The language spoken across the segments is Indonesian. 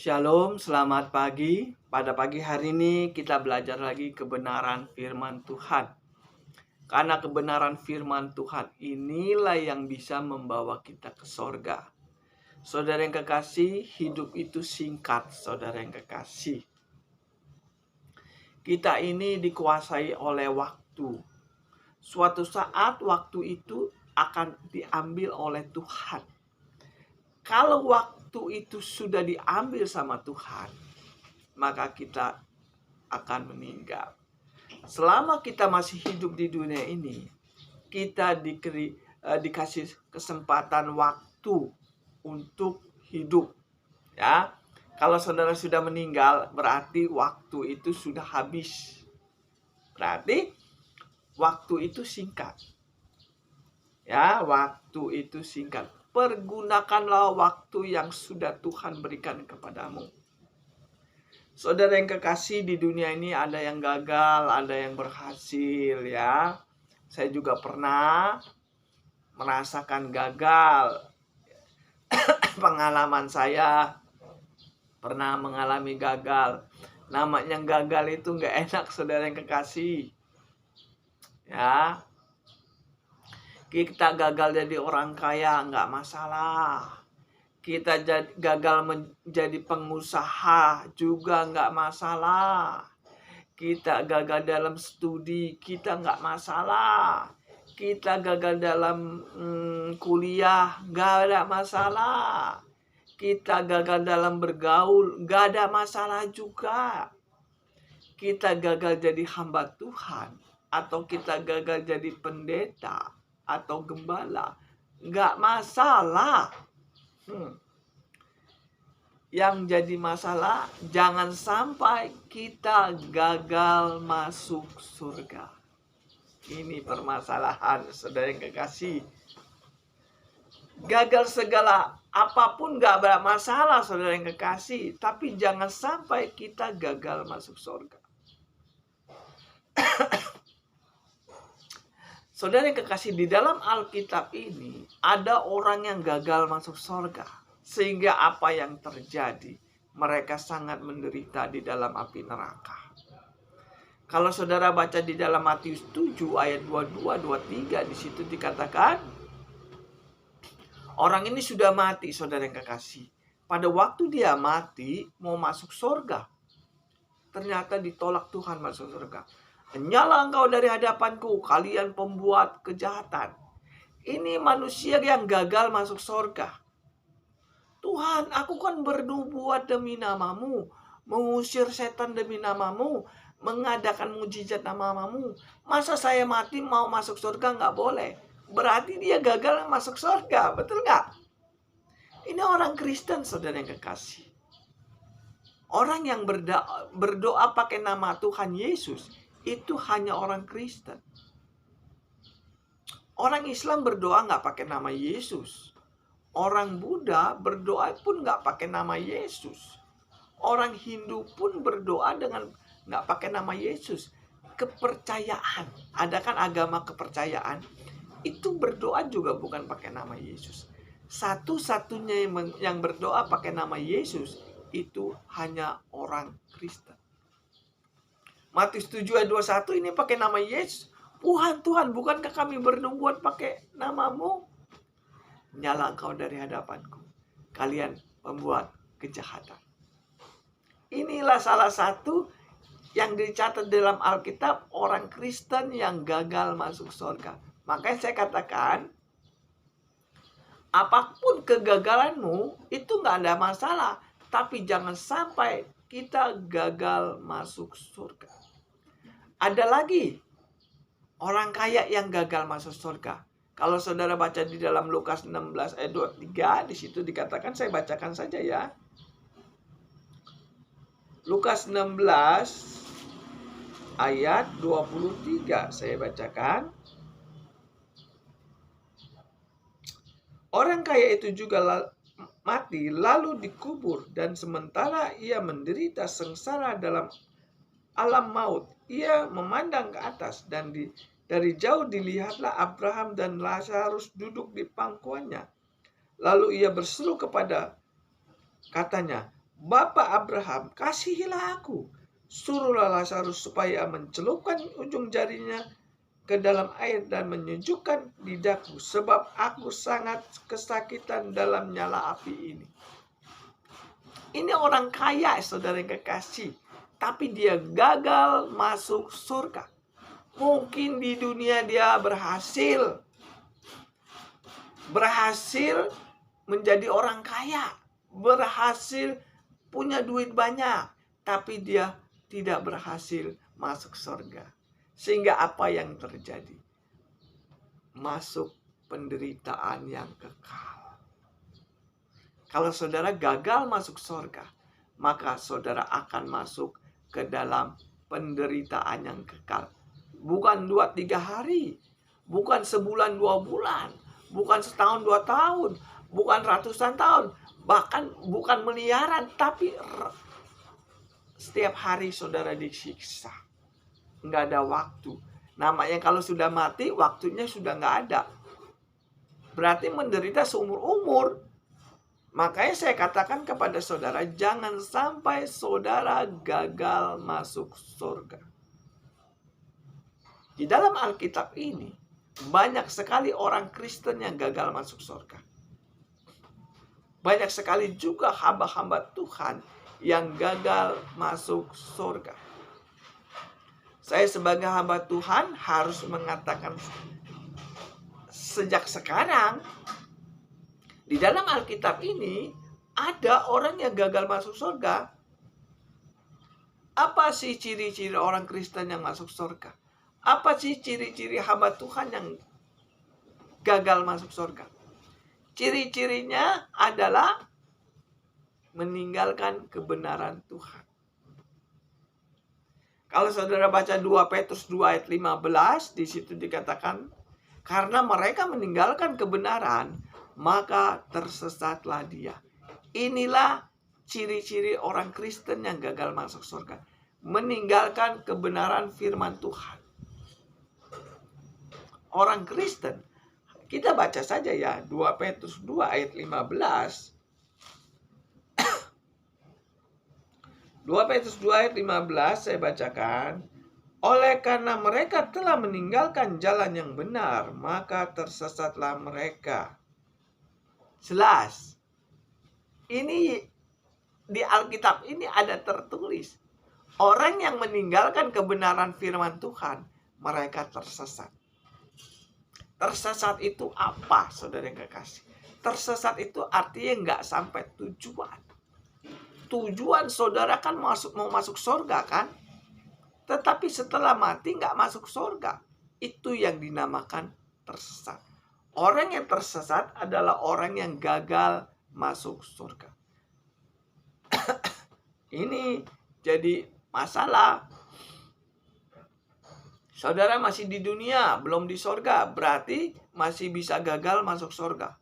Shalom, selamat pagi. Pada pagi hari ini kita belajar lagi kebenaran firman Tuhan. Karena kebenaran firman Tuhan inilah yang bisa membawa kita ke sorga. Saudara yang kekasih, hidup itu singkat, saudara yang kekasih. Kita ini dikuasai oleh waktu. Suatu saat waktu itu akan diambil oleh Tuhan. Kalau waktu itu sudah diambil sama Tuhan, maka kita akan meninggal. Selama kita masih hidup di dunia ini, kita dikasih kesempatan waktu untuk hidup. Ya, kalau saudara sudah meninggal, berarti waktu itu sudah habis. Berarti waktu itu singkat. Ya, waktu itu singkat. Pergunakanlah waktu yang sudah Tuhan berikan kepadamu. Saudara yang kekasih, di dunia ini ada yang gagal, ada yang berhasil ya. Saya juga pernah merasakan gagal. Pengalaman saya pernah mengalami gagal. Namanya gagal itu nggak enak, saudara yang kekasih. Ya, kita gagal jadi orang kaya nggak masalah. Kita gagal menjadi pengusaha juga nggak masalah. Kita gagal dalam studi, kita nggak masalah. Kita gagal dalam kuliah, nggak ada masalah. Kita gagal dalam bergaul, nggak ada masalah juga. Kita gagal jadi hamba Tuhan, atau kita gagal jadi pendeta atau gembala, nggak masalah. Yang jadi masalah, jangan sampai kita gagal masuk surga. Ini permasalahan, saudara yang kekasih. Gagal segala apapun gak bermasalah, saudara yang kekasih. Tapi jangan sampai kita gagal masuk surga. Saudara yang kekasih, di dalam Alkitab ini ada orang yang gagal masuk surga. Sehingga apa yang terjadi? Mereka sangat menderita di dalam api neraka. Kalau saudara baca di dalam Matius 7 ayat 22-23, di situ dikatakan orang ini sudah mati, saudara yang kekasih. Pada waktu dia mati mau masuk surga, ternyata ditolak Tuhan masuk surga. Nyala engkau dari hadapanku, kalian pembuat kejahatan. Ini manusia yang gagal masuk surga. Tuhan, aku kan bernubuat demi namamu, mengusir setan demi namamu, mengadakan mujizat namamu. Masa saya mati mau masuk surga nggak boleh? Berarti dia gagal masuk surga, betul nggak? Ini orang Kristen, saudara yang kekasih. Orang yang berdoa pakai nama Tuhan Yesus, itu hanya orang Kristen. Orang Islam berdoa nggak pakai nama Yesus. Orang Buddha berdoa pun nggak pakai nama Yesus. Orang Hindu pun berdoa dengan nggak pakai nama Yesus. Kepercayaan, ada kan agama kepercayaan, itu berdoa juga bukan pakai nama Yesus. Satu-satunya yang berdoa pakai nama Yesus itu hanya orang Kristen. Matius 7 ayat 21 ini pakai nama Yesus. Tuhan, bukankah kami bernubuat pakai namamu? Nyala engkau dari hadapanku, kalian pembuat kejahatan. Inilah salah satu yang dicatat dalam Alkitab, orang Kristen yang gagal masuk surga. Makanya saya katakan, apapun kegagalanmu itu gak ada masalah, tapi jangan sampai kita gagal masuk surga. Ada lagi orang kaya yang gagal masuk surga. Kalau saudara baca di dalam Lukas 16 ayat 23, di situ dikatakan, saya bacakan saja ya. Lukas 16 ayat 23, saya bacakan. Orang kaya itu juga mati lalu dikubur, dan sementara ia menderita sengsara dalam alam maut, ia memandang ke atas, dan dari jauh dilihatlah Abraham dan Lazarus duduk di pangkuannya. Lalu ia berseru katanya, Bapa Abraham, kasihilah aku. Suruhlah Lazarus supaya mencelupkan ujung jarinya ke dalam air dan menyejukkan lidahku, sebab aku sangat kesakitan dalam nyala api ini. Ini orang kaya, saudara yang kekasih, tapi dia gagal masuk surga. Mungkin di dunia dia berhasil menjadi orang kaya, berhasil punya duit banyak, tapi dia tidak berhasil masuk surga. Sehingga apa yang terjadi? Masuk penderitaan yang kekal. Kalau saudara gagal masuk surga, maka saudara akan masuk ke dalam penderitaan yang kekal. Bukan 2-3 hari, bukan sebulan 2 bulan, bukan setahun 2 tahun, bukan ratusan tahun, bahkan bukan miliaran, tapi setiap hari saudara disiksa. Nggak ada waktu. Namanya kalau sudah mati, waktunya sudah nggak ada. Berarti menderita seumur-umur. Makanya saya katakan kepada saudara, jangan sampai saudara gagal masuk surga. Di dalam Alkitab ini, banyak sekali orang Kristen yang gagal masuk surga. Banyak sekali juga hamba-hamba Tuhan yang gagal masuk surga. Saya sebagai hamba Tuhan harus mengatakan sejak sekarang, di dalam Alkitab ini ada orang yang gagal masuk surga. Apa sih ciri-ciri orang Kristen yang masuk surga? Apa sih ciri-ciri hamba Tuhan yang gagal masuk surga? Ciri-cirinya adalah meninggalkan kebenaran Tuhan. Kalau saudara baca 2 Petrus 2 ayat 15, di situ dikatakan, karena mereka meninggalkan kebenaran, maka tersesatlah dia. Inilah ciri-ciri orang Kristen yang gagal masuk surga. Meninggalkan kebenaran firman Tuhan. Orang Kristen, kita baca saja ya, 2 Petrus 2 ayat 15. 2 Petrus 2 ayat 15 saya bacakan. Oleh karena mereka telah meninggalkan jalan yang benar, maka tersesatlah mereka. Jelas. Ini di Alkitab ini ada tertulis. Orang yang meninggalkan kebenaran firman Tuhan, mereka tersesat. Tersesat itu apa, saudara yang kekasih? Tersesat itu artinya nggak sampai tujuan. Tujuan saudara kan mau masuk surga kan? Tetapi setelah mati nggak masuk surga. Itu yang dinamakan tersesat. Orang yang tersesat adalah orang yang gagal masuk surga. Ini jadi masalah. Saudara masih di dunia, belum di surga, berarti masih bisa gagal masuk surga.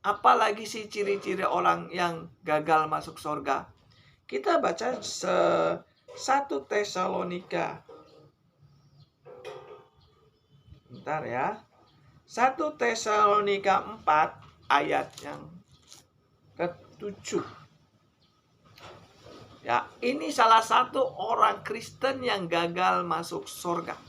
Apalagi sih ciri-ciri orang yang gagal masuk surga? Kita baca 1 Tesalonika. Bentar ya. 1 Tesalonika 4 ayat yang ke-7. Ya, ini salah satu orang Kristen yang gagal masuk surga.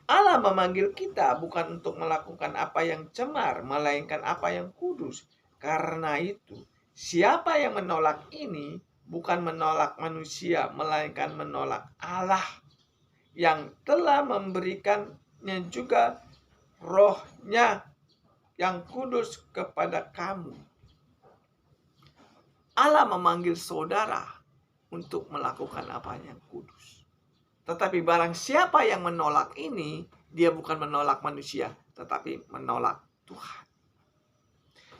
Allah memanggil kita bukan untuk melakukan apa yang cemar, melainkan apa yang kudus. Karena itu, siapa yang menolak ini bukan menolak manusia, melainkan menolak Allah yang telah memberikannya juga rohnya yang kudus kepada kamu. Allah memanggil saudara untuk melakukan apa yang kudus. Tetapi barang siapa yang menolak ini, dia bukan menolak manusia, tetapi menolak Tuhan.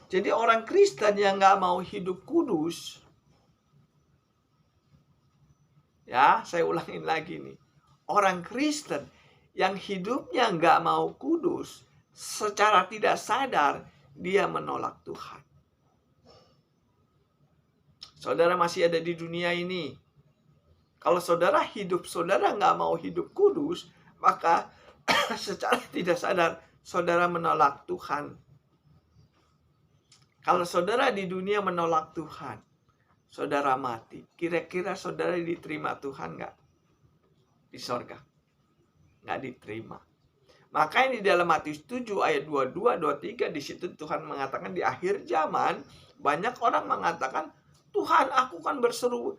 Jadi orang Kristen yang gak mau hidup kudus, ya saya ulangin lagi nih. Orang Kristen yang hidupnya gak mau kudus, secara tidak sadar dia menolak Tuhan. Saudara masih ada di dunia ini. Kalau saudara hidup, saudara nggak mau hidup kudus, maka secara tidak sadar saudara menolak Tuhan. Kalau saudara di dunia menolak Tuhan, saudara mati. Kira-kira saudara diterima Tuhan nggak? Di sorga. Nggak diterima. Makanya di dalam Matius 7 ayat 22, 23, di situ Tuhan mengatakan di akhir zaman, banyak orang mengatakan, Tuhan, aku kan berseru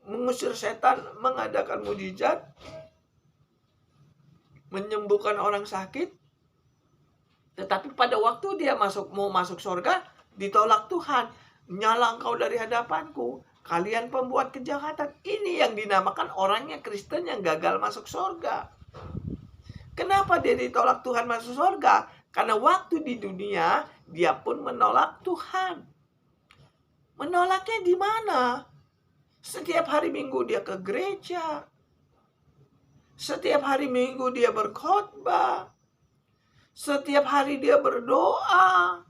mengusir setan, mengadakan mujizat, menyembuhkan orang sakit. Tetapi pada waktu dia mau masuk surga, ditolak Tuhan. Nyala engkau dari hadapanku, kalian pembuat kejahatan. Ini yang dinamakan orangnya Kristen yang gagal masuk surga. Kenapa dia ditolak Tuhan masuk surga? Karena waktu di dunia, dia pun menolak Tuhan. Menolaknya di mana? Setiap hari Minggu dia ke gereja. Setiap hari Minggu dia berkhotbah. Setiap hari dia berdoa.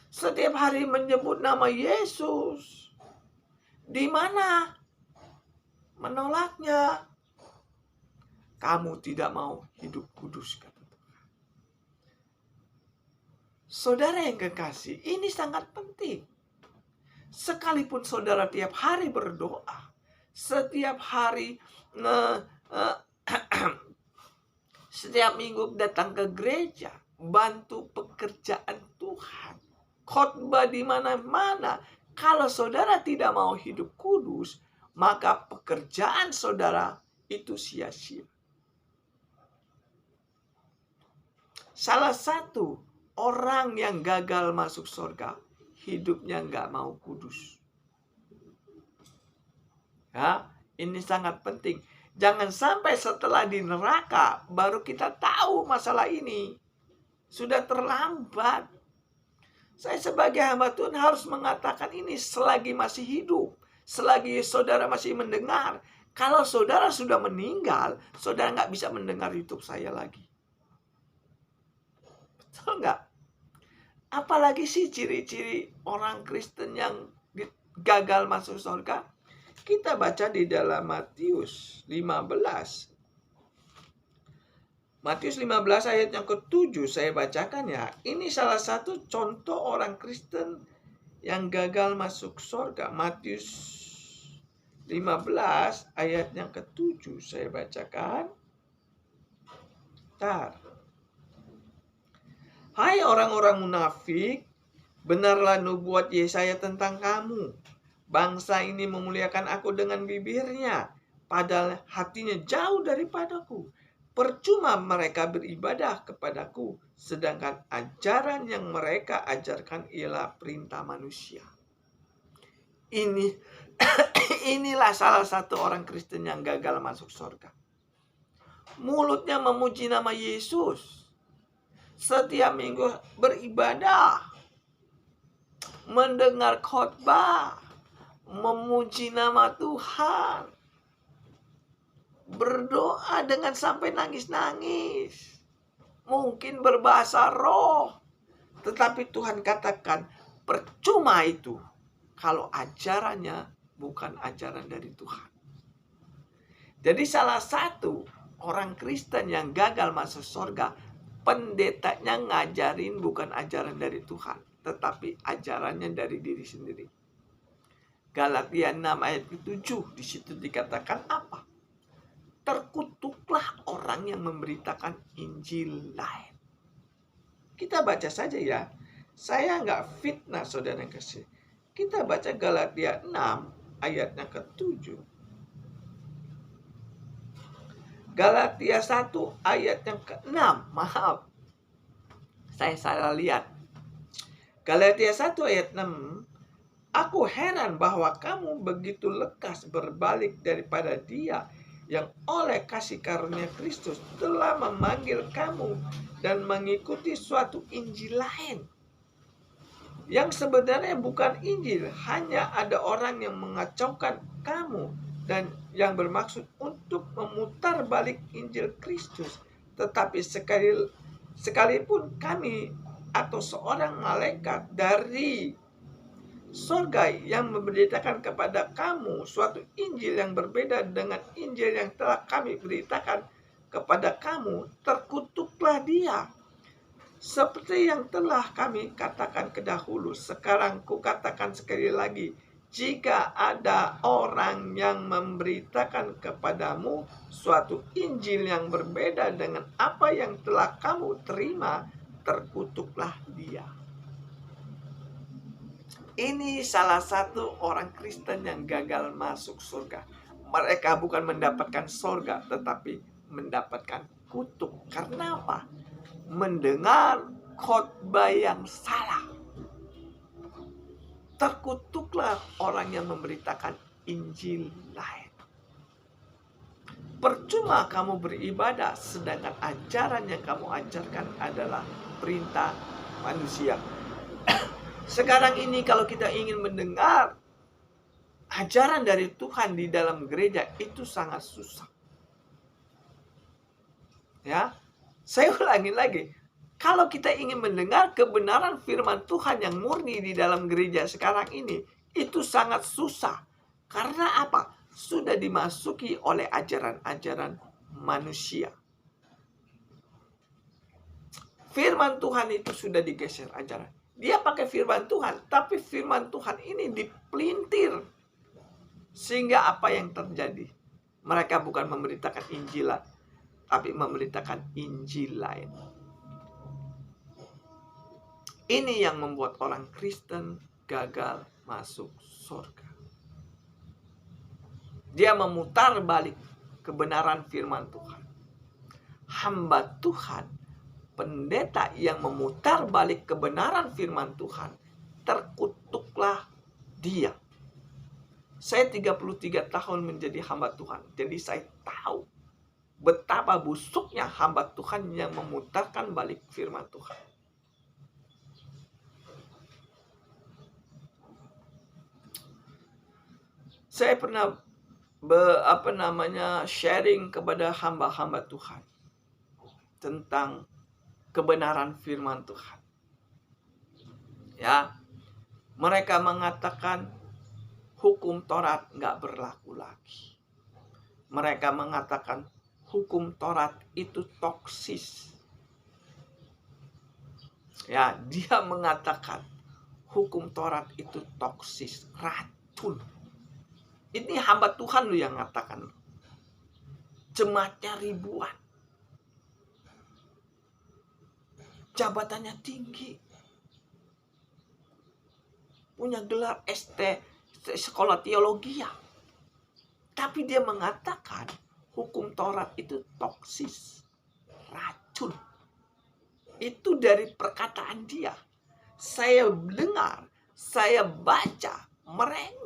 Setiap hari menyebut nama Yesus. Di mana menolaknya? Kamu tidak mau hidup kudus, kata Tuhan. Saudara yang kekasih, ini sangat penting. Sekalipun saudara tiap hari berdoa, setiap hari setiap minggu datang ke gereja, bantu pekerjaan Tuhan, khotbah di mana-mana. Kalau saudara tidak mau hidup kudus, maka pekerjaan saudara itu sia-sia. Salah satu orang yang gagal masuk surga, hidupnya nggak mau kudus. Ya, ini sangat penting. Jangan sampai setelah di neraka baru kita tahu masalah ini. Sudah terlambat. Saya sebagai hamba Tuhan harus mengatakan ini selagi masih hidup. Selagi saudara masih mendengar. Kalau saudara sudah meninggal, saudara nggak bisa mendengar YouTube saya lagi. Betul nggak? Apalagi sih ciri-ciri orang Kristen yang gagal masuk surga? Kita baca di dalam Matius 15. Matius 15 ayat yang ke-7 saya bacakan ya. Ini salah satu contoh orang Kristen yang gagal masuk surga. Matius 15 ayat yang ke-7 saya bacakan. Hai orang-orang munafik, benarlah nubuat Yesaya tentang kamu. Bangsa ini memuliakan aku dengan bibirnya, padahal hatinya jauh daripadaku. Percuma mereka beribadah kepadaku, sedangkan ajaran yang mereka ajarkan ialah perintah manusia. Inilah salah satu orang Kristen yang gagal masuk surga. Mulutnya memuji nama Yesus, setiap minggu beribadah, mendengar khotbah, memuji nama Tuhan, berdoa dengan sampai nangis-nangis, mungkin berbahasa roh. Tetapi Tuhan katakan percuma itu kalau ajarannya bukan ajaran dari Tuhan. Jadi salah satu orang Kristen yang gagal masuk surga, pendetanya ngajarin bukan ajaran dari Tuhan, tetapi ajarannya dari diri sendiri. Galatia 6 ayat 7 di situ dikatakan apa? Terkutuklah orang yang memberitakan Injil lain. Kita baca saja ya. Saya nggak fitnah saudara yang kasih. Kita baca Galatia 6 ayatnya ke-7. Galatia 1 ayat yang ke-6. Maaf, saya salah lihat. Galatia 1 ayat 6. Aku heran bahwa kamu begitu lekas berbalik daripada Dia yang oleh kasih karunia Kristus telah memanggil kamu dan mengikuti suatu Injil lain. Yang sebenarnya bukan Injil, hanya ada orang yang mengacaukan kamu dan yang bermaksud untuk memutar balik Injil Kristus. Tetapi sekalipun kami atau seorang malaikat dari surga yang memberitakan kepada kamu suatu Injil yang berbeda dengan Injil yang telah kami beritakan kepada kamu, terkutuklah dia. Seperti yang telah kami katakan kedahulu, sekarang kukatakan sekali lagi, jika ada orang yang memberitakan kepadamu suatu Injil yang berbeda dengan apa yang telah kamu terima, terkutuklah dia. Ini salah satu orang Kristen yang gagal masuk surga. Mereka bukan mendapatkan surga, tetapi mendapatkan kutuk. Karena apa? Mendengar khotbah yang salah. Terkutuklah orang yang memberitakan Injil lain. Percuma kamu beribadah, sedangkan ajaran yang kamu ajarkan adalah perintah manusia. Sekarang ini kalau kita ingin mendengar ajaran dari Tuhan di dalam gereja, itu sangat susah. Ya, saya ulangi lagi. Kalau kita ingin mendengar kebenaran firman Tuhan yang murni di dalam gereja sekarang ini, itu sangat susah. Karena apa? Sudah dimasuki oleh ajaran-ajaran manusia. Firman Tuhan itu sudah digeser ajaran. Dia pakai firman Tuhan, tapi firman Tuhan ini dipelintir. Sehingga apa yang terjadi? Mereka bukan memberitakan Injil, tapi memberitakan Injil lain. Ini yang membuat orang Kristen gagal masuk surga. Dia memutar balik kebenaran firman Tuhan. Hamba Tuhan, pendeta yang memutar balik kebenaran firman Tuhan, terkutuklah dia. Saya 33 tahun menjadi hamba Tuhan. Jadi saya tahu betapa busuknya hamba Tuhan yang memutarkan balik firman Tuhan. Saya pernah sharing kepada hamba-hamba Tuhan tentang kebenaran firman Tuhan. Ya, mereka mengatakan hukum Taurat nggak berlaku lagi. Mereka mengatakan hukum Taurat itu toksis. Ya, dia mengatakan hukum Taurat itu toksis, racun. Ini hamba Tuhan lu yang mengatakan. Jemaatnya ribuan. Jabatannya tinggi. Punya gelar ST, sekolah teologi. Tapi dia mengatakan hukum Taurat itu toksis, racun. Itu dari perkataan dia. Saya dengar, saya baca,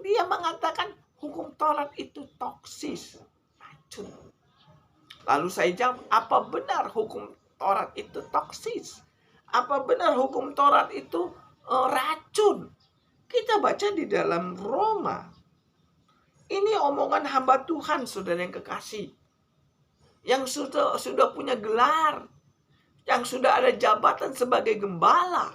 dia mengatakan hukum Taurat itu toksis, racun. Lalu saya jawab, apa benar hukum Taurat itu toksis? Apa benar hukum Taurat itu racun? Kita baca di dalam Roma. Ini omongan hamba Tuhan, saudara yang kekasih. Yang sudah punya gelar. Yang sudah ada jabatan sebagai gembala.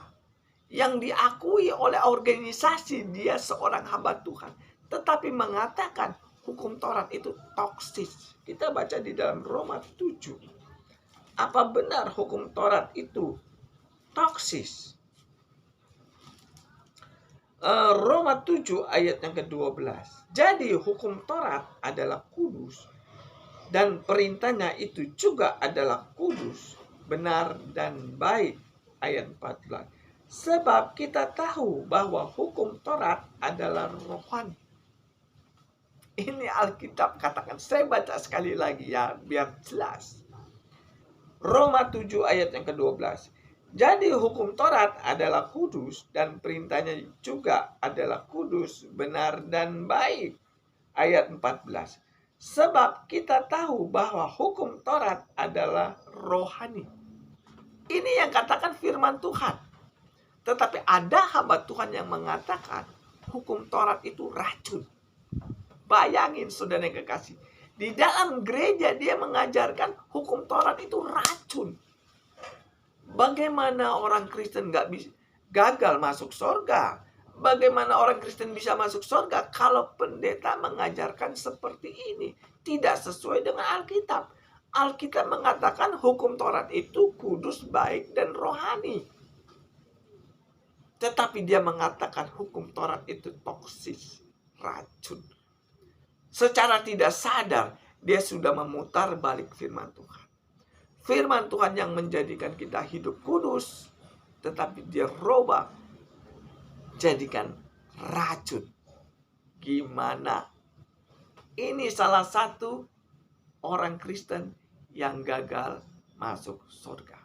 Yang diakui oleh organisasi dia seorang hamba Tuhan. Tetapi mengatakan hukum Taurat itu toksis. Kita baca di dalam Roma 7. Apa benar hukum Taurat itu toksis? Roma 7 ayat yang ke-12. Jadi hukum Taurat adalah kudus dan perintahnya itu juga adalah kudus, benar dan baik. Ayat 14. Sebab kita tahu bahwa hukum Taurat adalah rohani. Ini Alkitab katakan. Saya baca sekali lagi ya biar jelas. Roma 7 ayat yang ke-12. Jadi hukum Taurat adalah kudus dan perintahnya juga adalah kudus, benar dan baik. Ayat 14. Sebab kita tahu bahwa hukum Taurat adalah rohani. Ini yang katakan firman Tuhan. Tetapi ada hamba Tuhan yang mengatakan hukum Taurat itu racun. Bayangin saudara yang kekasih. Di dalam gereja dia mengajarkan hukum Taurat itu racun. Bagaimana orang Kristen gagal masuk surga? Bagaimana orang Kristen bisa masuk surga kalau pendeta mengajarkan seperti ini? Tidak sesuai dengan Alkitab. Alkitab mengatakan hukum Taurat itu kudus, baik, dan rohani. Tetapi dia mengatakan hukum Taurat itu toksis, racun. Secara tidak sadar, dia sudah memutar balik firman Tuhan. Firman Tuhan yang menjadikan kita hidup kudus, tetapi dia robah, jadikan racun. Gimana? Ini salah satu orang Kristen yang gagal masuk surga.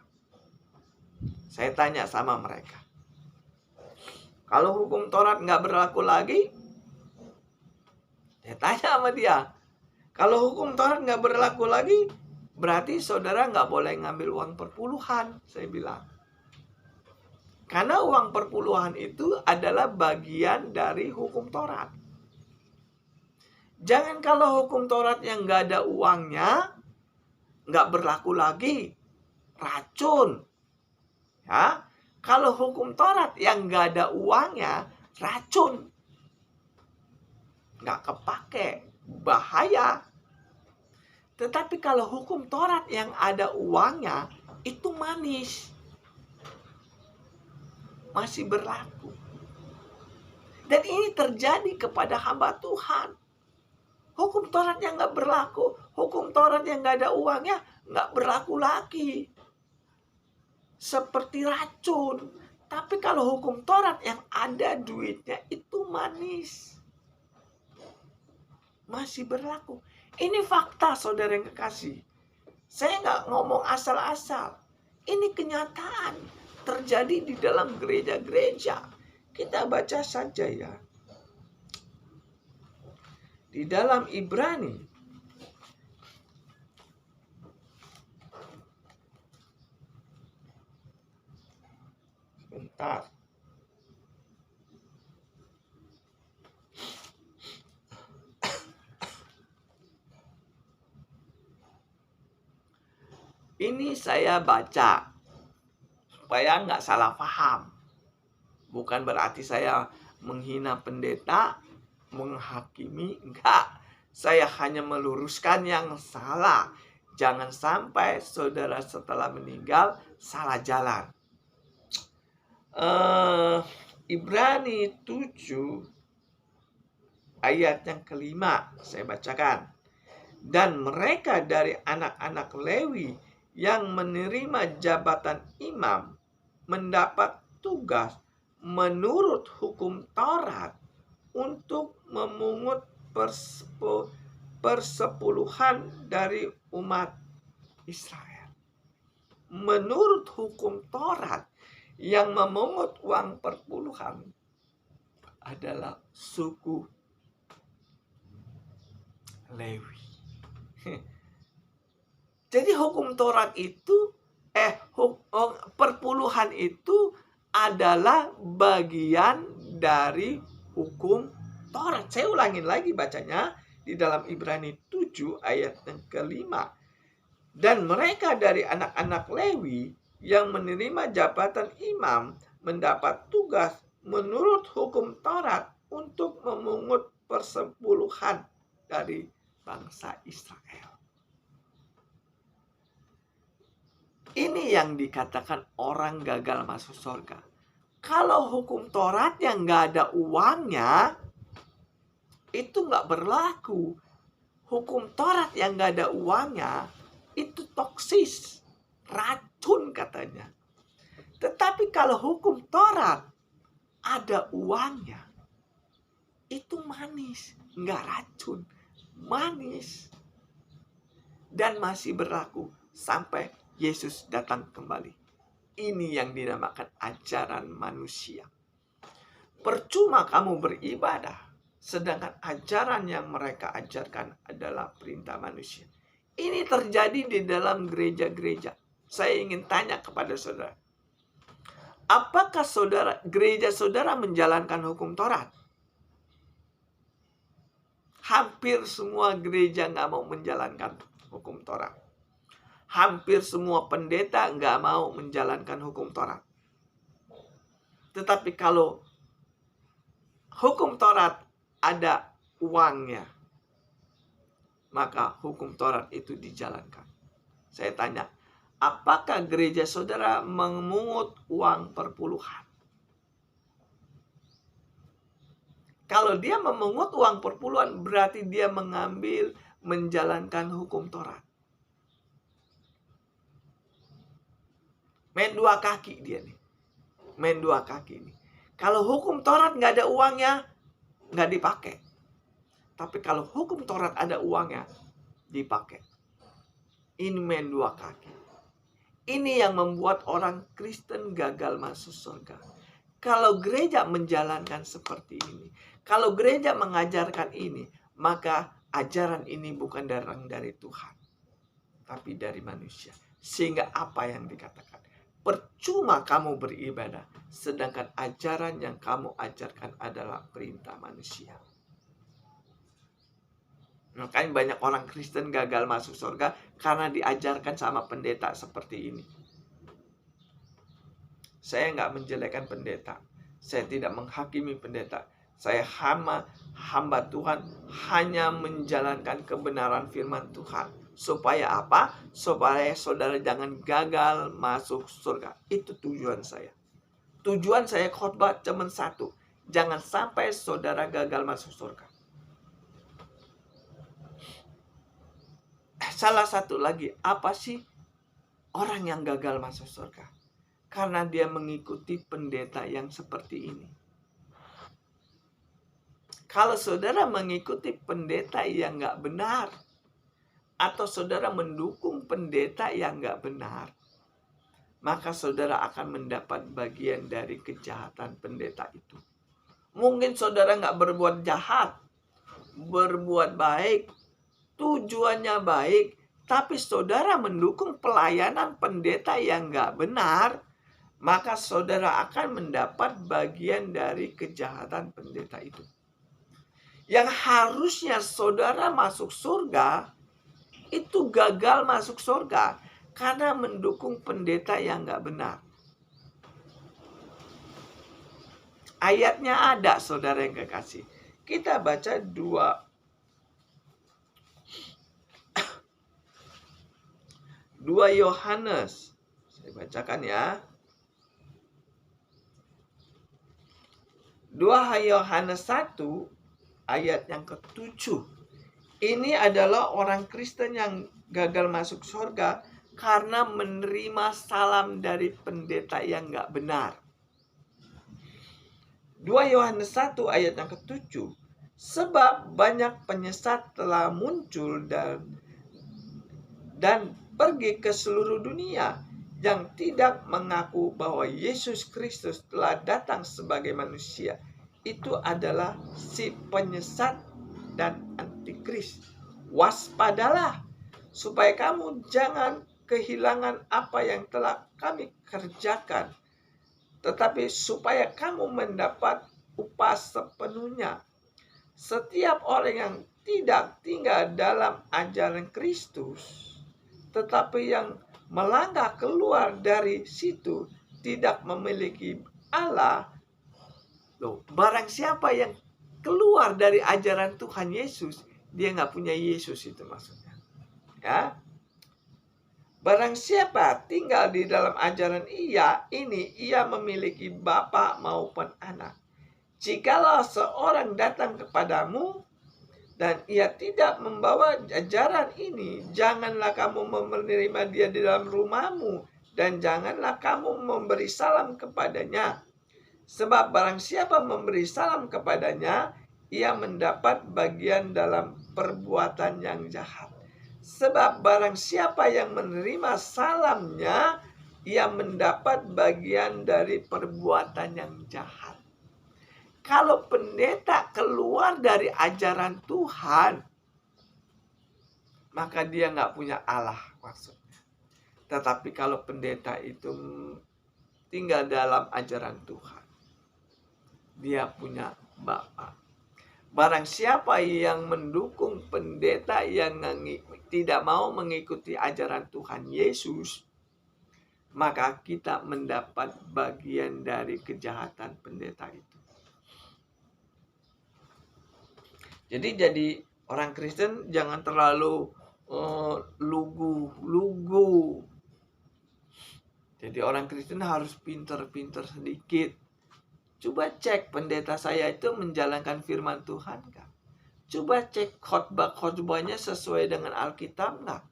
Saya tanya sama mereka, kalau hukum Taurat nggak berlaku lagi, saya tanya sama dia, kalau hukum Taurat nggak berlaku lagi, berarti saudara nggak boleh ngambil uang perpuluhan, saya bilang. Karena uang perpuluhan itu adalah bagian dari hukum Taurat. Jangan kalau hukum Taurat yang nggak ada uangnya, nggak berlaku lagi, racun. Ya, kalau hukum Taurat yang nggak ada uangnya, racun. Nggak kepake, bahaya. Tetapi kalau hukum Taurat yang ada uangnya, itu manis. Masih berlaku. Dan ini terjadi kepada hamba Tuhan. Hukum Taurat yang nggak berlaku, hukum Taurat yang nggak ada uangnya, nggak berlaku lagi. Seperti racun. Tapi kalau hukum Taurat yang ada duitnya, itu manis. Masih berlaku. Ini fakta, saudara yang kekasih. Saya nggak ngomong asal-asal. Ini kenyataan terjadi di dalam gereja-gereja. Kita baca saja ya. Di dalam Ibrani sebentar. Ini saya baca supaya nggak salah paham. Bukan berarti saya menghina pendeta, menghakimi, enggak. Saya hanya meluruskan yang salah. Jangan sampai saudara setelah meninggal salah jalan. Ibrani 7 ayat yang kelima saya bacakan. Dan mereka dari anak-anak Lewi yang menerima jabatan imam mendapat tugas menurut hukum Taurat untuk memungut persepuluhan dari umat Israel. Menurut hukum Taurat, yang memungut uang perpuluhan adalah suku Lewi. Jadi hukum Taurat itu, perpuluhan itu adalah bagian dari hukum Taurat. Saya ulangin lagi bacanya di dalam Ibrani 7 ayat yang kelima. Dan mereka dari anak-anak Lewi yang menerima jabatan imam mendapat tugas menurut hukum Taurat untuk memungut persepuluhan dari bangsa Israel. Ini yang dikatakan orang gagal masuk surga. Kalau hukum Taurat yang nggak ada uangnya, itu nggak berlaku. Hukum Taurat yang nggak ada uangnya, itu toksis, racun katanya. Tetapi kalau hukum Taurat ada uangnya, itu manis, nggak racun, manis. Dan masih berlaku sampai Yesus datang kembali. Ini yang dinamakan ajaran manusia. Percuma kamu beribadah, sedangkan ajaran yang mereka ajarkan adalah perintah manusia. Ini terjadi di dalam gereja-gereja. Saya ingin tanya kepada saudara, apakah gereja saudara menjalankan hukum Taurat? Hampir semua gereja nggak mau menjalankan hukum Taurat. Hampir semua pendeta nggak mau menjalankan hukum Taurat. Tetapi kalau hukum Taurat ada uangnya, maka hukum Taurat itu dijalankan. Saya tanya, apakah gereja saudara memungut uang perpuluhan? Kalau dia memungut uang perpuluhan, berarti dia menjalankan hukum Taurat. Main dua kaki dia nih. Main dua kaki nih. Kalau hukum Taurat nggak ada uangnya, nggak dipakai. Tapi kalau hukum Taurat ada uangnya, dipakai. Ini main dua kaki. Ini yang membuat orang Kristen gagal masuk surga. Kalau gereja menjalankan seperti ini, kalau gereja mengajarkan ini, maka ajaran ini bukan dari Tuhan, tapi dari manusia. Sehingga apa yang dikatakan? Percuma kamu beribadah, sedangkan ajaran yang kamu ajarkan adalah perintah manusia. Makanya banyak orang Kristen gagal masuk surga karena diajarkan sama pendeta seperti ini. Saya nggak menjelekkan pendeta. Saya tidak menghakimi pendeta. Saya hamba Tuhan, hanya menjalankan kebenaran firman Tuhan. Supaya apa? Supaya saudara jangan gagal masuk surga. Itu tujuan saya. Tujuan saya khotbah cuma satu. Jangan sampai saudara gagal masuk surga. Salah satu lagi, apa sih orang yang gagal masuk surga? Karena dia mengikuti pendeta yang seperti ini. Kalau saudara mengikuti pendeta yang nggak benar, atau saudara mendukung pendeta yang nggak benar, maka saudara akan mendapat bagian dari kejahatan pendeta itu. Mungkin saudara nggak berbuat jahat, berbuat baik, tujuannya baik, tapi saudara mendukung pelayanan pendeta yang nggak benar, maka saudara akan mendapat bagian dari kejahatan pendeta itu. Yang harusnya saudara masuk surga, itu gagal masuk surga karena mendukung pendeta yang nggak benar. Ayatnya ada, saudara yang kekasih. Kita baca 2 Yohanes. Saya bacakan ya. 2 Yohanes 1 ayat yang ke-7. Ini adalah orang Kristen yang gagal masuk surga karena menerima salam dari pendeta yang gak benar. 2 Yohanes 1 ayat yang ke-7. Sebab banyak penyesat telah muncul dan pergi ke seluruh dunia yang tidak mengaku bahwa Yesus Kristus telah datang sebagai manusia. Itu adalah si penyesat dan antikris. Waspadalah supaya kamu jangan kehilangan apa yang telah kami kerjakan, tetapi supaya kamu mendapat upah sepenuhnya. Setiap orang yang tidak tinggal dalam ajaran Kristus, tetapi yang melangkah keluar dari situ, tidak memiliki Allah. Loh, barang siapa yang keluar dari ajaran Tuhan Yesus, dia nggak punya Yesus, itu maksudnya. Ya, barang siapa tinggal di dalam ajaran ia memiliki bapa maupun anak. Jikalau seorang datang kepadamu dan ia tidak membawa ajaran ini, janganlah kamu menerima dia di dalam rumahmu, dan janganlah kamu memberi salam kepadanya. Sebab barang siapa memberi salam kepadanya, ia mendapat bagian dalam perbuatan yang jahat. Sebab barang siapa yang menerima salamnya, ia mendapat bagian dari perbuatan yang jahat. Kalau pendeta keluar dari ajaran Tuhan, maka dia nggak punya Allah maksudnya. Tetapi kalau pendeta itu tinggal dalam ajaran Tuhan, dia punya Bapa. Barang siapa yang mendukung pendeta yang tidak mau mengikuti ajaran Tuhan Yesus, maka kita mendapat bagian dari kejahatan pendeta itu. Jadi orang Kristen jangan terlalu lugu. Jadi orang Kristen harus pinter-pinter sedikit. Coba cek pendeta saya itu menjalankan firman Tuhan nggak? Coba cek khotbah-khotbahnya sesuai dengan Alkitab nggak?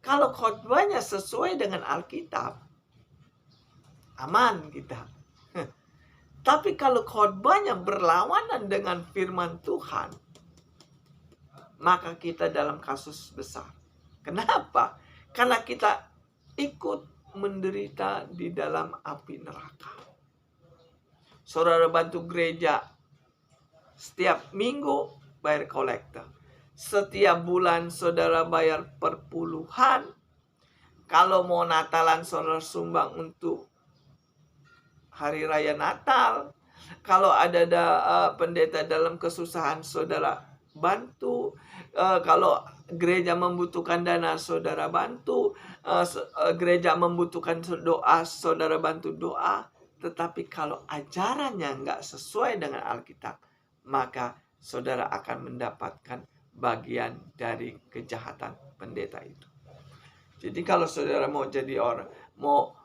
Kalau khotbahnya sesuai dengan Alkitab, aman kita. Tapi kalau khotbahnya berlawanan dengan firman Tuhan, maka kita dalam kasus besar. Kenapa? Karena kita ikut menderita di dalam api neraka. Saudara bantu gereja setiap minggu bayar kolektor. Setiap bulan saudara bayar perpuluhan. Kalau mau Natalan saudara sumbang untuk hari raya Natal. Kalau ada pendeta dalam kesusahan saudara bantu. Kalau gereja membutuhkan dana saudara bantu. Gereja membutuhkan doa saudara bantu doa. Tetapi kalau ajarannya nggak sesuai dengan Alkitab, maka saudara akan mendapatkan bagian dari kejahatan pendeta itu. Jadi kalau saudara mau jadi orang, mau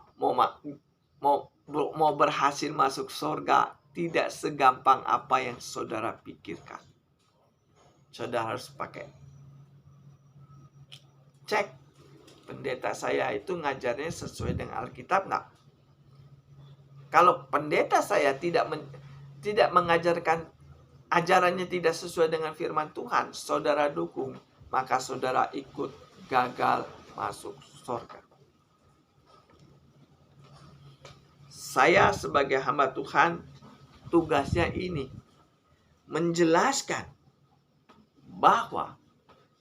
berhasil masuk surga, tidak segampang apa yang saudara pikirkan. Saudara harus pakai cek pendeta saya itu ngajarnya sesuai dengan Alkitab nggak? Kalau pendeta saya tidak mengajarkan ajarannya tidak sesuai dengan firman Tuhan, saudara dukung, maka saudara ikut gagal masuk surga. Saya sebagai hamba Tuhan, tugasnya ini menjelaskan bahwa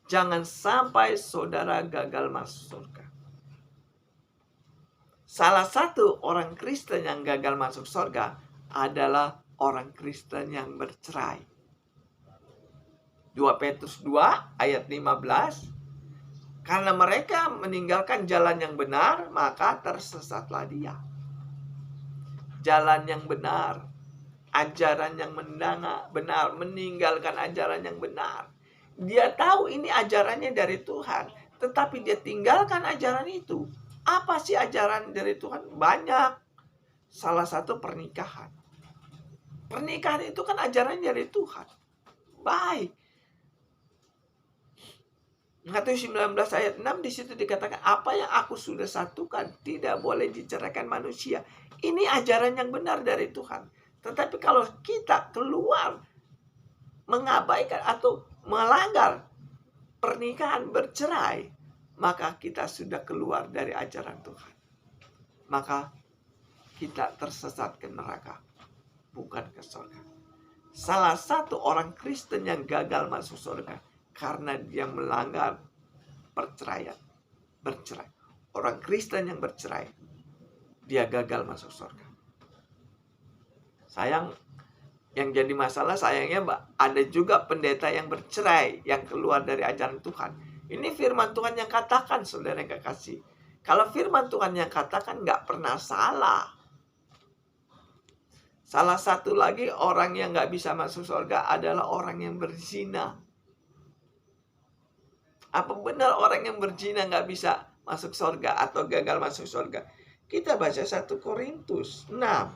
jangan sampai saudara gagal masuk surga. Salah satu orang Kristen yang gagal masuk surga adalah orang Kristen yang bercerai. 2 Petrus 2 ayat 15. Karena mereka meninggalkan jalan yang benar, maka tersesatlah dia. Jalan yang benar, ajaran yang benar, meninggalkan ajaran yang benar. Dia tahu ini ajarannya dari Tuhan, tetapi dia tinggalkan ajaran itu. Apa sih ajaran dari Tuhan? Banyak. Salah satu pernikahan. Pernikahan itu kan ajaran dari Tuhan. Baik. Matius 19 ayat 6 di situ dikatakan, apa yang aku sudah satukan tidak boleh diceraikan manusia. Ini ajaran yang benar dari Tuhan. Tetapi kalau kita keluar mengabaikan atau melanggar pernikahan, bercerai, maka kita sudah keluar dari ajaran Tuhan. Maka kita tersesat ke neraka, bukan ke surga. Salah satu orang Kristen yang gagal masuk surga karena dia melanggar perceraian. Bercerai. Orang Kristen yang bercerai, dia gagal masuk surga. Sayang, yang jadi masalah sayangnya ada juga pendeta yang bercerai, yang keluar dari ajaran Tuhan. Ini firman Tuhan yang katakan, saudara yang kekasih. Kalau firman Tuhan yang katakan nggak pernah salah. Salah satu lagi orang yang nggak bisa masuk surga adalah orang yang berzina. Apa benar orang yang berzina nggak bisa masuk surga atau gagal masuk surga? Kita baca 1 Korintus 6. 1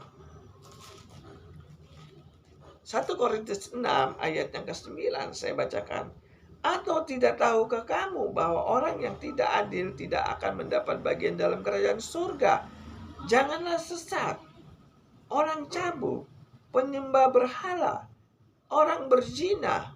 Korintus 6 ayat yang ke-9 saya bacakan. Atau tidak tahukah kamu bahwa orang yang tidak adil tidak akan mendapat bagian dalam kerajaan surga? Janganlah sesat. Orang cabul, penyembah berhala, orang berzina,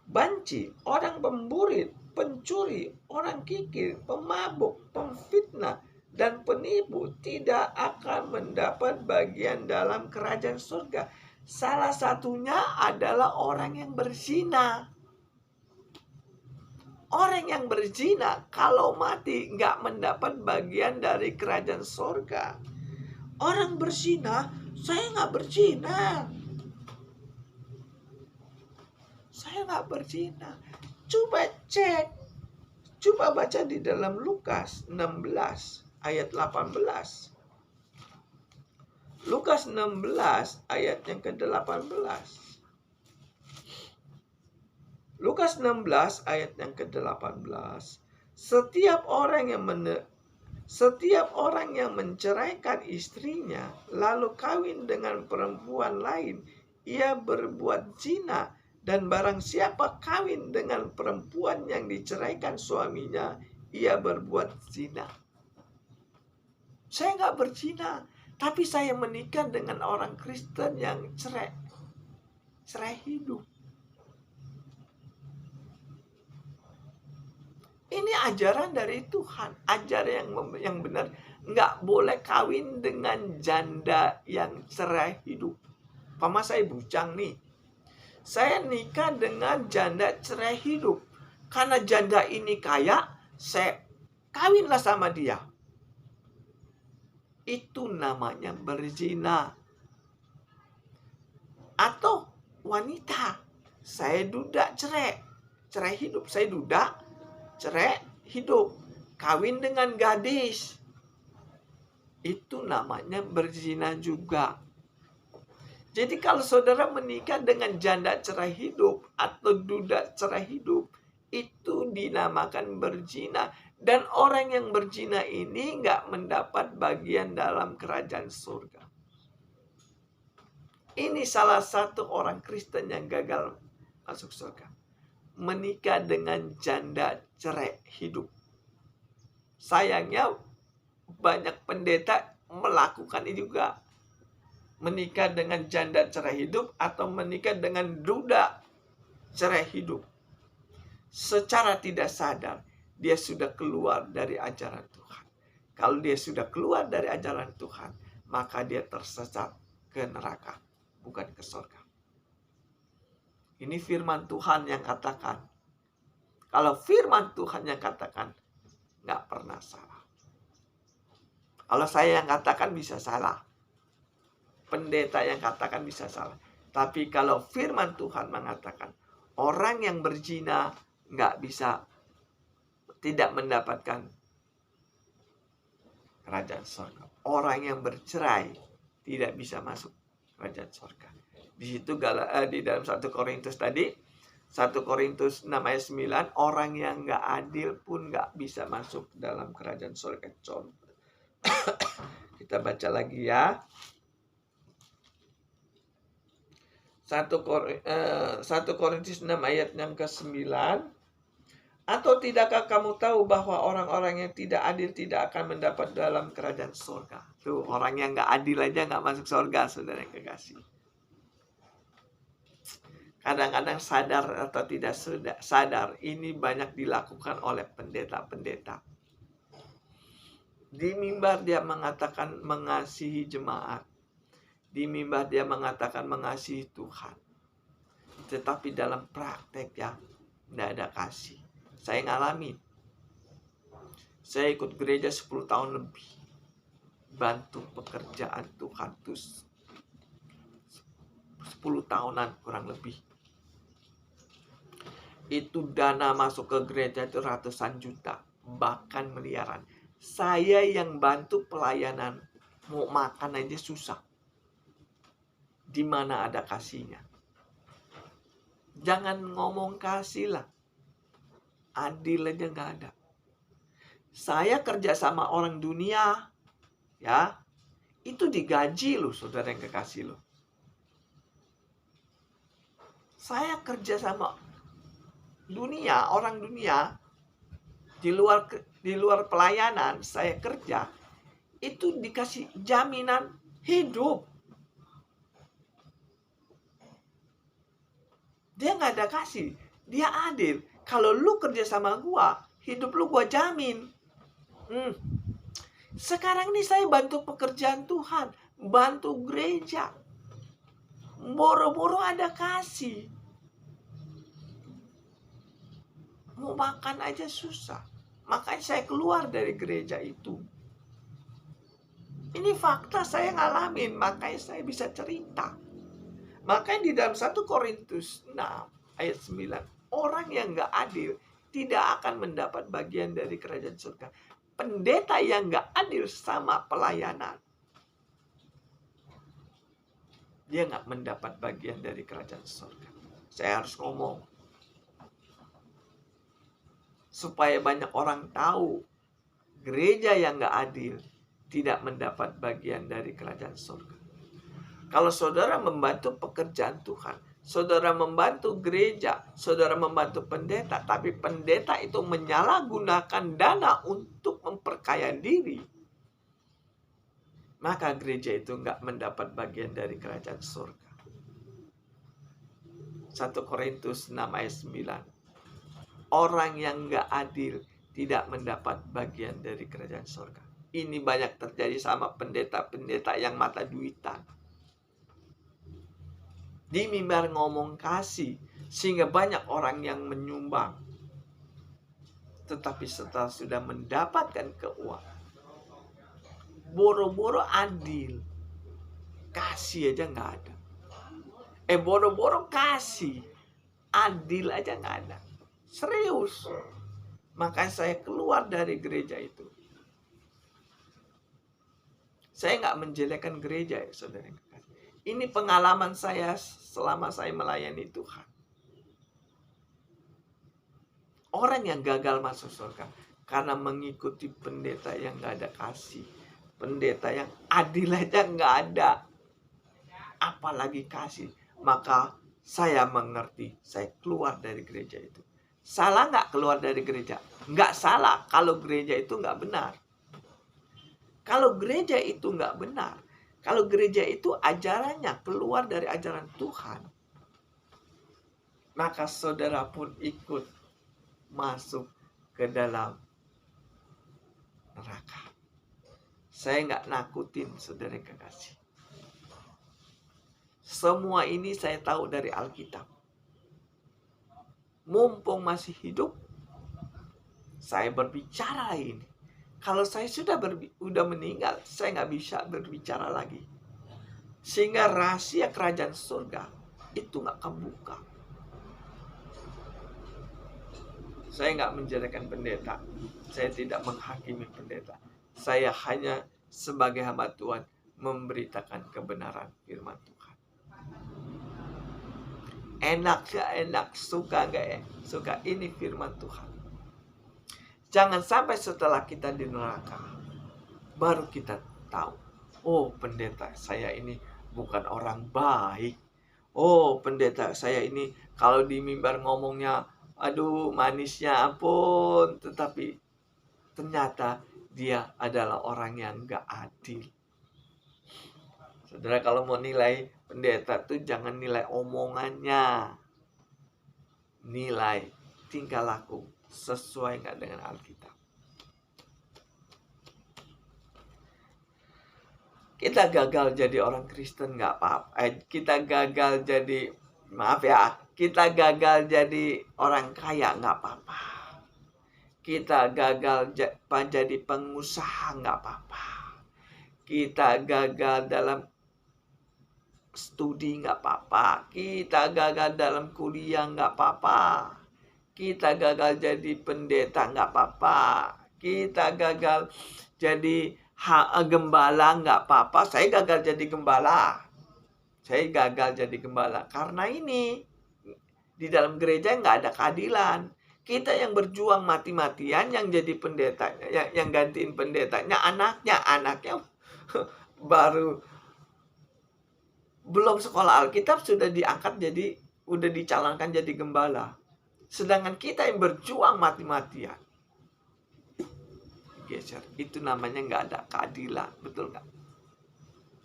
banci, orang pemburit, pencuri, orang kikir, pemabuk, pemfitnah, dan penipu tidak akan mendapat bagian dalam kerajaan surga. Salah satunya adalah orang yang berzina. Orang yang berzina kalau mati nggak mendapat bagian dari kerajaan surga. Orang berzina, saya nggak berzina. Saya nggak berzina. Coba cek. Coba baca di dalam Lukas 16 ayat 18. Lukas 16 ayat yang ke-18. Lukas 16 ayat yang ke-18. Setiap orang yang menceraikan istrinya lalu kawin dengan perempuan lain, ia berbuat zina, dan barang siapa kawin dengan perempuan yang diceraikan suaminya, ia berbuat zina. Saya nggak berzina, tapi saya menikah dengan orang Kristen yang cerai hidup. Ini ajaran dari Tuhan, ajaran yang benar. Nggak boleh kawin dengan janda yang cerai hidup. Pama saya bujang nih. Saya nikah dengan janda cerai hidup. Karena janda ini kaya, saya kawinlah sama dia. Itu namanya berzina. Atau wanita, saya duda cerai hidup. Saya duda cerai hidup, kawin dengan gadis, itu namanya berzina juga. Jadi kalau saudara menikah dengan janda cerai hidup atau duda cerai hidup, itu dinamakan berzina. Dan orang yang berzina ini nggak mendapat bagian dalam kerajaan surga. Ini salah satu orang Kristen yang gagal masuk surga. Menikah dengan janda cerai hidup. Sayangnya banyak pendeta melakukan ini juga. Menikah dengan janda cerai hidup atau menikah dengan duda cerai hidup. Secara tidak sadar, dia sudah keluar dari ajaran Tuhan. Kalau dia sudah keluar dari ajaran Tuhan, maka dia tersesat ke neraka, bukan ke surga. Ini firman Tuhan yang katakan. Kalau firman Tuhan yang katakan, nggak pernah salah. Kalau saya yang katakan bisa salah. Pendeta yang katakan bisa salah. Tapi kalau firman Tuhan mengatakan, orang yang berzina nggak bisa, tidak mendapatkan kerajaan surga. Orang yang bercerai tidak bisa masuk kerajaan surga. Di situ di dalam 1 Korintus tadi, 1 Korintus 6 ayat 9, orang yang nggak adil pun nggak bisa masuk dalam kerajaan surga. Kita baca lagi ya. 1 Korintus 6 ayat yang ke-9. Atau tidakkah kamu tahu bahwa orang-orang yang tidak adil tidak akan mendapat dalam kerajaan surga? Tuh, orang yang nggak adil aja nggak masuk surga, saudara yang kekasih. Kadang-kadang sadar atau tidak sadar, ini banyak dilakukan oleh pendeta-pendeta. Di mimbar dia mengatakan mengasihi jemaat. Di mimbar dia mengatakan mengasihi Tuhan. Tetapi dalam praktek ya, tidak ada kasih. Saya ngalamin. Saya ikut gereja 10 tahun lebih. Bantu pekerjaan Tuhan tuh 10 tahunan kurang lebih. Itu dana masuk ke gereja itu ratusan juta. Bahkan miliaran. Saya yang bantu pelayanan. Mau makan aja susah. Di mana ada kasihnya? Jangan ngomong kasih lah. Adil aja nggak ada. Saya kerja sama orang dunia, ya, itu digaji loh, saudara yang kekasih loh. Saya kerja sama dunia, orang dunia, di luar pelayanan saya kerja, itu dikasih jaminan hidup. Dia nggak ada kasih, dia adil. Kalau lu kerja sama gua, hidup lu gua jamin. Sekarang ini saya bantu pekerjaan Tuhan, bantu gereja. Boro-boro ada kasih. Mau makan aja susah. Makanya saya keluar dari gereja itu. Ini fakta saya ngalamin, makanya saya bisa cerita. Makanya di dalam 1 Korintus 6 ayat 9, orang yang gak adil tidak akan mendapat bagian dari kerajaan surga. Pendeta yang gak adil sama pelayanan, dia gak mendapat bagian dari kerajaan surga. Saya harus ngomong. supaya banyak orang tahu gereja yang gak adil tidak mendapat bagian dari kerajaan surga. Kalau saudara membantu pekerjaan Tuhan, saudara membantu gereja, saudara membantu pendeta, tapi pendeta itu menyalahgunakan dana untuk memperkaya diri, maka gereja itu nggak mendapat bagian dari kerajaan surga. 1 Korintus 6 ayat 9. Orang yang nggak adil tidak mendapat bagian dari kerajaan surga. Ini banyak terjadi sama pendeta-pendeta yang mata duitan. Di mimbar ngomong kasih, sehingga banyak orang yang menyumbang. Tetapi setelah sudah mendapatkan keuangan, boro-boro adil, kasih aja nggak ada. Boro-boro kasih, adil aja nggak ada. Serius. Makanya saya keluar dari gereja itu. Saya nggak menjelekkan gereja ya saudara. Ini pengalaman saya selama saya melayani Tuhan. Orang yang gagal masuk surga karena mengikuti pendeta yang nggak ada kasih. Pendeta yang adil aja nggak ada. Apalagi kasih. Maka saya mengerti. Saya keluar dari gereja itu. Salah nggak keluar dari gereja? Nggak salah kalau gereja itu nggak benar. Kalau gereja itu nggak benar, kalau gereja itu ajarannya keluar dari ajaran Tuhan, maka saudara pun ikut masuk ke dalam neraka. Saya nggak nakutin saudara kekasih. Semua ini saya tahu dari Alkitab. Mumpung masih hidup, saya berbicara ini. Kalau saya sudah meninggal, saya nggak bisa berbicara lagi. Sehingga rahasia kerajaan surga itu nggak kebuka. Saya nggak menjelekkan pendeta. Saya tidak menghakimi pendeta. Saya hanya sebagai hamba Tuhan memberitakan kebenaran firman Tuhan. Enak ya enak, suka nggak ya? Suka, ini firman Tuhan. Jangan sampai setelah kita di neraka, baru kita tahu, oh pendeta saya ini bukan orang baik. Oh pendeta saya ini kalau di mimbar ngomongnya, aduh manisnya ampun. Tetapi ternyata dia adalah orang yang gak adil. Saudara kalau mau nilai pendeta tuh jangan nilai omongannya. Nilai tingkah laku. Sesuai nggak dengan Alkitab. Kita gagal jadi orang Kristen nggak apa-apa. Kita gagal jadi, maaf ya, kita gagal jadi orang kaya nggak apa-apa. Kita gagal jadi pengusaha nggak apa-apa. Kita gagal dalam studi nggak apa-apa. Kita gagal dalam kuliah nggak apa-apa. Kita gagal jadi pendeta nggak apa-apa. Kita gagal jadi gembala nggak apa-apa. Saya gagal jadi gembala. Saya gagal jadi gembala. Karena ini di dalam gereja nggak ada keadilan. Kita yang berjuang mati-matian, yang jadi pendetanya, yang gantiin pendetanya, anaknya baru belum sekolah Alkitab sudah diangkat jadi, udah dicalonkan jadi gembala. Sedangkan kita yang berjuang mati-matian, geser. Itu namanya nggak ada keadilan, betul nggak?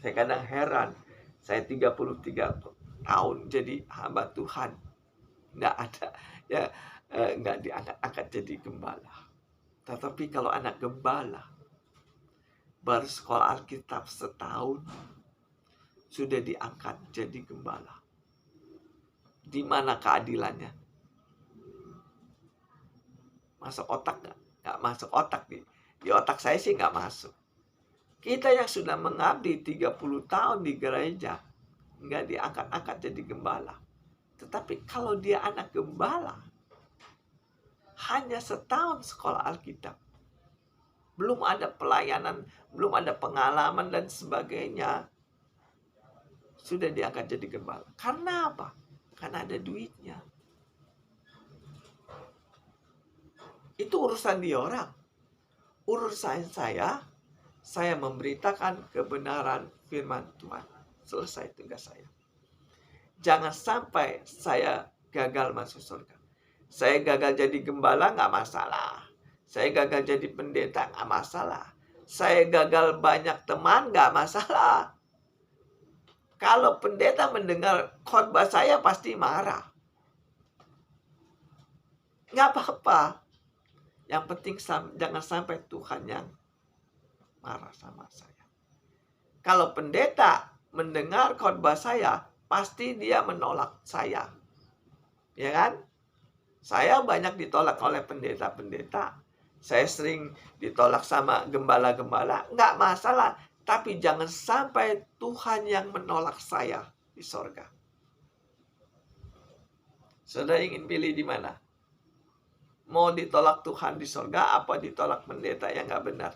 Saya kadang heran, saya 33 tahun jadi hamba Tuhan, nggak ada ya, nggak diangkat jadi gembala. Tetapi kalau anak gembala baru sekolah Alkitab setahun sudah diangkat jadi gembala, di mana keadilannya? Masuk otak nggak? Nggak masuk otak nih. Di otak saya sih nggak masuk. Kita yang sudah mengabdi 30 tahun di gereja nggak diangkat-angkat jadi gembala. Tetapi kalau dia anak gembala, hanya setahun sekolah Alkitab, belum ada pelayanan, belum ada pengalaman dan sebagainya, sudah diangkat jadi gembala. Karena apa? Karena ada duitnya. Itu urusan dia orang. Urusan saya memberitakan kebenaran firman Tuhan. Selesai tugas saya. Jangan sampai saya gagal masuk surga. Saya gagal jadi gembala nggak masalah. Saya gagal jadi pendeta nggak masalah. Saya gagal banyak teman nggak masalah. Kalau pendeta mendengar khotbah saya pasti marah. Nggak apa-apa. Yang penting jangan sampai Tuhan yang marah sama saya. Kalau pendeta mendengar khotbah saya, pasti dia menolak saya. Ya kan? Saya banyak ditolak oleh pendeta-pendeta. Saya sering ditolak sama gembala-gembala. Nggak masalah. Tapi jangan sampai Tuhan yang menolak saya di sorga. Saudara ingin pilih di mana? Mau ditolak Tuhan di sorga, apa ditolak pendeta yang nggak benar?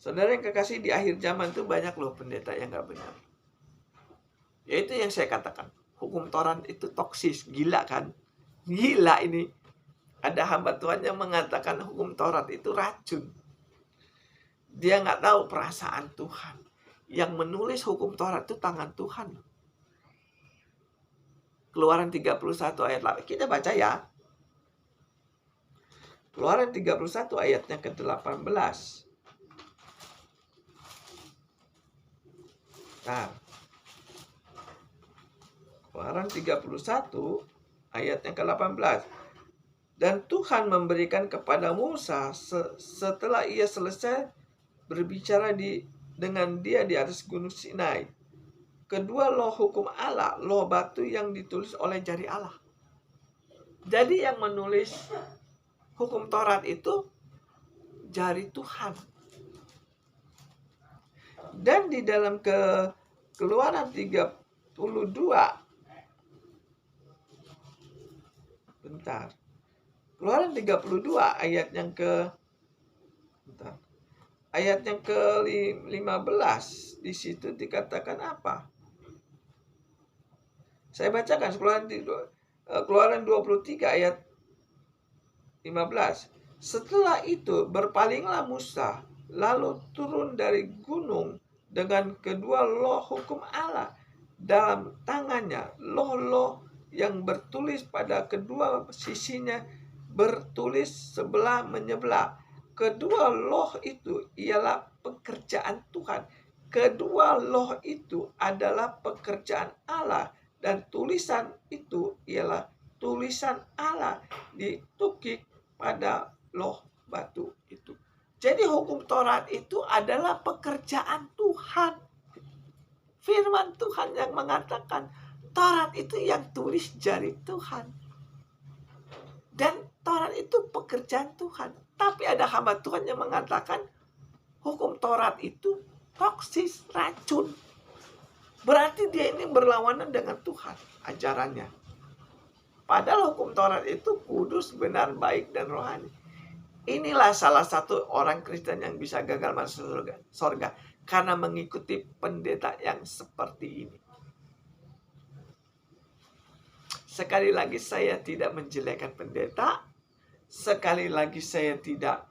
Saudara yang kekasih, di akhir zaman tuh banyak loh pendeta yang nggak benar. Yaitu yang saya katakan. Hukum Taurat itu toksis. Gila kan? Gila ini. Ada hamba Tuhan yang mengatakan hukum Taurat itu racun. Dia nggak tahu perasaan Tuhan. Yang menulis hukum Taurat itu tangan Tuhan. Keluaran 31 ayat 8. Kita baca ya. Keluaran 31 ayatnya ke-18. Nah. Keluaran 31 ayatnya ke-18. Dan Tuhan memberikan kepada Musa setelah ia selesai berbicara dengan dia di atas gunung Sinai, kedua loh hukum Allah, loh batu yang ditulis oleh jari Allah. Jadi yang menulis hukum Taurat itu jari Tuhan. Dan di dalam Keluaran 32 bentar. Keluaran 32 ayat yang ayat yang ke-15 di situ dikatakan apa? Saya bacakan Keluaran 23 ayat 15. Setelah itu berpalinglah Musa lalu turun dari gunung dengan kedua loh hukum Allah dalam tangannya. Loh yang bertulis pada kedua sisinya bertulis sebelah menyebelah. Kedua loh itu ialah pekerjaan Tuhan. Kedua loh itu adalah pekerjaan Allah. Dan tulisan itu ialah tulisan Allah ditukik pada loh batu itu. Jadi hukum Taurat itu adalah pekerjaan Tuhan. Firman Tuhan yang mengatakan Taurat itu yang tulis jari Tuhan. Dan Taurat itu pekerjaan Tuhan. Tapi ada hamba Tuhan yang mengatakan hukum Taurat itu toksis, racun. Berarti dia ini berlawanan dengan Tuhan, ajarannya. Padahal hukum Taurat itu kudus, benar, baik, dan rohani. Inilah salah satu orang Kristen yang bisa gagal masuk surga. Karena mengikuti pendeta yang seperti ini. Sekali lagi saya tidak menjelekkan pendeta. Sekali lagi saya tidak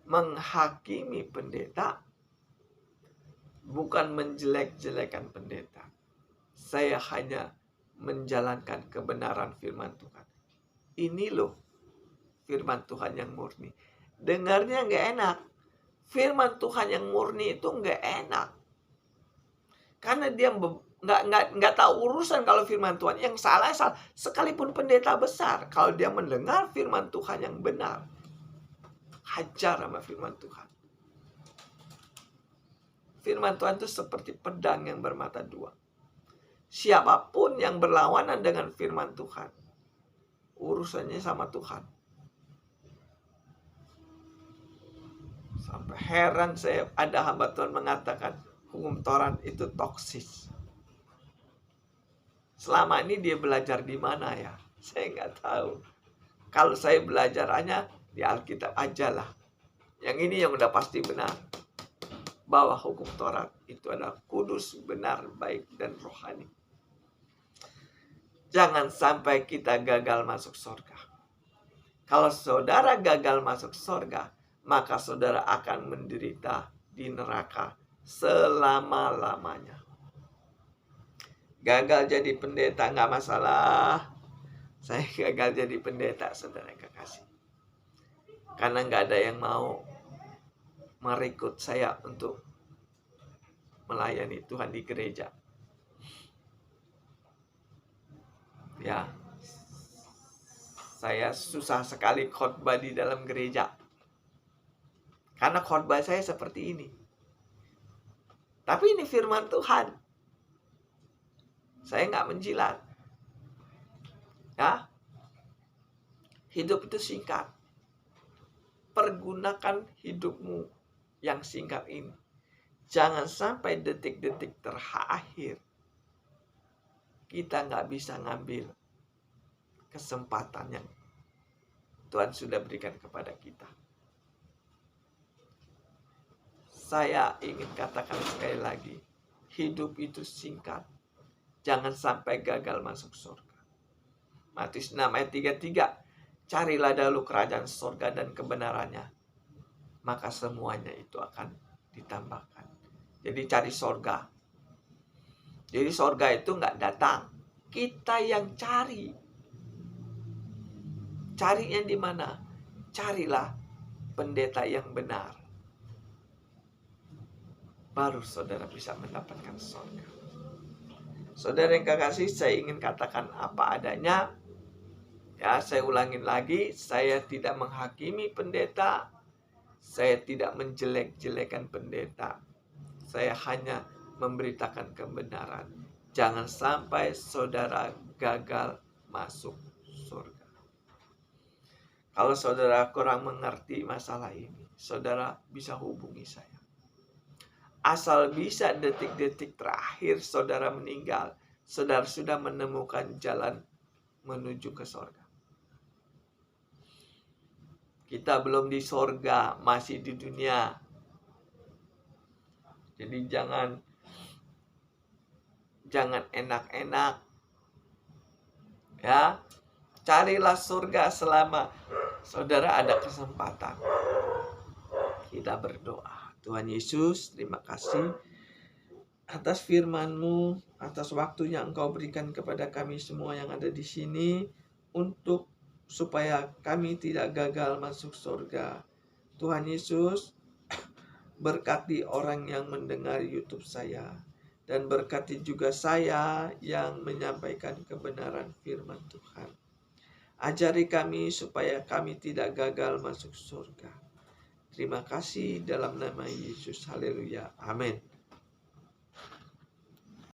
menghakimi pendeta. Bukan menjelek-jelekan pendeta. Saya hanya menjalankan kebenaran firman Tuhan. Ini loh firman Tuhan yang murni. Dengarnya nggak enak. Firman Tuhan yang murni itu nggak enak. Karena dia nggak tahu urusan kalau firman Tuhan. Yang salah. Sekalipun pendeta besar, kalau dia mendengar firman Tuhan yang benar, hajar sama firman Tuhan. Firman Tuhan itu seperti pedang yang bermata dua. Siapapun yang berlawanan dengan firman Tuhan, urusannya sama Tuhan. Sampai heran saya ada hamba Tuhan mengatakan hukum Taurat itu toksis. Selama ini dia belajar di mana ya? Saya nggak tahu. Kalau saya belajar hanya di Alkitab aja lah. Yang ini yang udah pasti benar. Bahwa hukum Taurat itu adalah kudus, benar, baik, dan rohani. Jangan sampai kita gagal masuk surga. Kalau saudara gagal masuk surga, maka saudara akan menderita di neraka selama-lamanya. Gagal jadi pendeta nggak masalah. Saya gagal jadi pendeta, saudara kekasih. Karena nggak ada yang mau merekrut saya untuk melayani Tuhan di gereja. Ya, saya susah sekali khotbah di dalam gereja. Karena khotbah saya seperti ini. Tapi ini firman Tuhan. Saya nggak menjilat. Ya, hidup itu singkat. Pergunakan hidupmu yang singkat ini. Jangan sampai detik-detik terakhir kita nggak bisa ngambil kesempatan yang Tuhan sudah berikan kepada kita. Saya ingin katakan sekali lagi, hidup itu singkat. Jangan sampai gagal masuk surga. Matius 6 ayat 33. Carilah dahulu kerajaan surga dan kebenarannya, maka semuanya itu akan ditambahkan. Jadi cari surga. Jadi surga itu nggak datang, kita yang cari. Carinya di mana? Carilah pendeta yang benar. Baru saudara bisa mendapatkan surga. Saudara yang kekasih, saya ingin katakan apa adanya. Ya, saya ulangin lagi, saya tidak menghakimi pendeta. Saya tidak menjelek-jelekan pendeta. Saya hanya memberitakan kebenaran. Jangan sampai saudara gagal masuk surga. Kalau saudara kurang mengerti masalah ini, saudara bisa hubungi saya. Asal bisa detik-detik terakhir saudara meninggal, saudara sudah menemukan jalan menuju ke surga. Kita belum di surga, masih di dunia. Jadi jangan enak-enak. Ya, carilah surga selama saudara ada kesempatan. Kita berdoa. Tuhan Yesus, terima kasih atas firman-Mu, atas waktunya Engkau berikan kepada kami semua yang ada di sini untuk supaya kami tidak gagal masuk surga. Tuhan Yesus, berkati orang yang mendengar YouTube saya, dan berkati juga saya yang menyampaikan kebenaran firman Tuhan. Ajari kami supaya kami tidak gagal masuk surga. Terima kasih dalam nama Yesus. Haleluya. Amin.